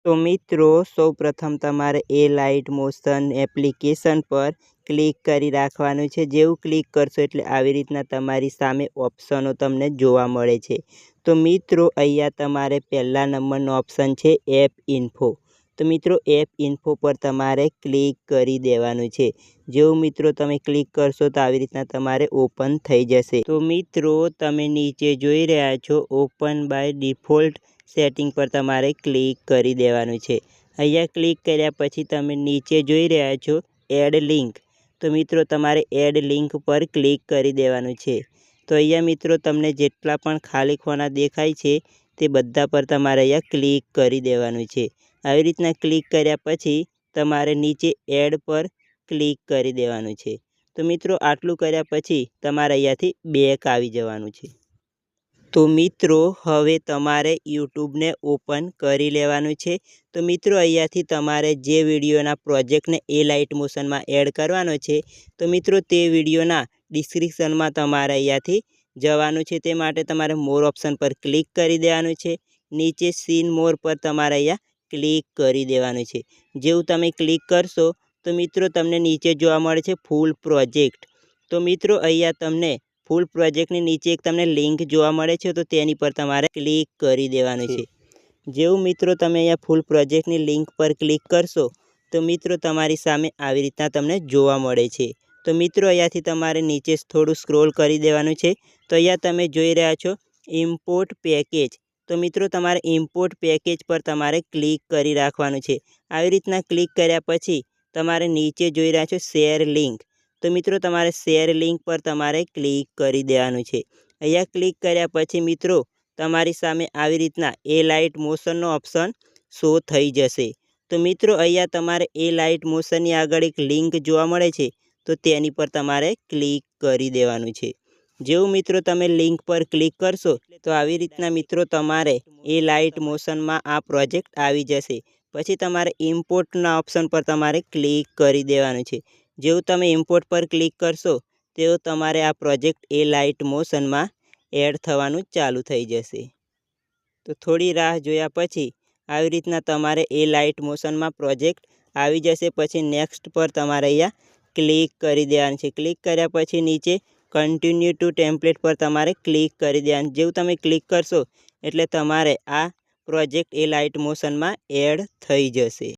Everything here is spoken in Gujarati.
તો મિત્રો સૌપ્રથમ તમારે એ લાઇટ મોશન એપ્લિકેશન પર ક્લિક કરી રાખવાનું છે। જેવું ક્લિક કરશો એટલે આવી રીતના તમારી સામે ઓપ્શનો તમને જોવા મળે છે। તો મિત્રો અહીંયા તમારે પહેલા નંબરનો ઓપ્શન છે એપ ઇન્ફો। તો મિત્રો એપ ઇન્ફો પર તમારે ક્લિક કરી દેવાનું છે। જેવું મિત્રો તમે ક્લિક કરશો તો આવી રીતના તમારે ઓપન થઈ જશે। તો મિત્રો તમે નીચે જોઈ રહ્યા છો ઓપન બાય ડિફોલ્ટ સેટિંગ પર તમારે ક્લિક કરી દેવાનું છે। અહીંયા ક્લિક કર્યા પછી તમે નીચે જોઈ રહ્યા છો એડ લિંક। તો મિત્રો તમારે એડ લિંક પર ક્લિક કરી દેવાનું છે। તો અહીંયા મિત્રો તમને જેટલા પણ ખાલી ખૂણા દેખાય છે તે બધા પર તમારે અહીંયા ક્લિક કરી દેવાનું છે। આવી રીતના ક્લિક કર્યા પછી તમારે નીચે એડ પર ક્લિક કરી દેવાનું છે। તો મિત્રો આટલું કર્યા પછી તમારે અહીંયાથી બેક આવી જવાનું છે। તો મિત્રો હવે તમારે યુટ્યુબને ઓપન કરી લેવાનું છે। તો મિત્રો અહીંયાથી તમારે જે વિડીયોના પ્રોજેક્ટને એ લાઇટ મોશનમાં એડ કરવાનો છે તો મિત્રો તે વિડીયોના ડિસ્ક્રિપ્શનમાં તમારે અહીંયાથી જવાનું છે। તે માટે તમારે મોર ઓપ્શન પર ક્લિક કરી દેવાનું છે। નીચે સીન મોર પર તમારે અહીંયા ક્લિક કરી દેવાનું છે। જેવું તમે ક્લિક કરશો તો મિત્રો તમને નીચે જોવા મળે છે ફૂલ પ્રોજેક્ટ। તો મિત્રો અહીંયા તમને ફૂલ પ્રોજેક્ટની નીચે એક તમને લિંક જોવા મળે છે તો તેની પર તમારે ક્લિક કરી દેવાનું છે। જેવું મિત્રો તમે અહીંયા ફૂલ પ્રોજેક્ટની લિંક પર ક્લિક કરશો તો મિત્રો તમારી સામે આવી રીતના તમને જોવા મળે છે। તો મિત્રો અહીંયાથી તમારે નીચે થોડું સ્ક્રોલ કરી દેવાનું છે। તો અહીંયા તમે જોઈ રહ્યા છો ઇમ્પોર્ટ પેકેજ। તો મિત્રો તમારે ઇમ્પોર્ટ પેકેજ પર તમારે ક્લિક કરી રાખવાનું છે। આવી રીતના ક્લિક કર્યા પછી તમારે નીચે જોઈ રહ્યા છો શેર લિંક। તો મિત્રો તમારે શેર લિંક પર તમારે ક્લિક કરી દેવાનું છે। અહીંયા ક્લિક કર્યા પછી મિત્રો તમારી સામે આવી રીતના એ લાઇટ મોશનનો ઓપ્શન શો થઈ જશે। તો મિત્રો અહીંયા તમારે એ લાઇટ મોશનની આગળ એક લિંક જોવા મળે છે તો તેની પર તમારે ક્લિક કરી દેવાનું છે। જેવું મિત્રો તમે લિંક પર ક્લિક કરશો તો આવી રીતના મિત્રો તમારે એ લાઇટ મોશનમાં આ પ્રોજેક્ટ આવી જશે। પછી તમારે ઇમ્પોર્ટના ઓપ્શન પર તમારે ક્લિક કરી દેવાનું છે। જેવું તમે ઇમ્પોર્ટ પર ક્લિક કરશો તેવું તમારે આ પ્રોજેક્ટ એ લાઇટ મોશનમાં એડ થવાનું ચાલુ થઈ જશે। તો થોડી રાહ જોયા પછી આવી રીતના તમારે એ લાઇટ મોશનમાં પ્રોજેક્ટ આવી જશે। પછી નેક્સ્ટ પર તમારે અહીંયા ક્લિક કરી દેવાનું છે। ક્લિક કર્યા પછી નીચે કન્ટિન્યુ ટુ ટેમ્પલેટ પર તમારે ક્લિક કરી દેવાનું। જેવું તમે ક્લિક કરશો એટલે તમારે આ પ્રોજેક્ટ એ લાઇટ મોશનમાં એડ થઈ જશે।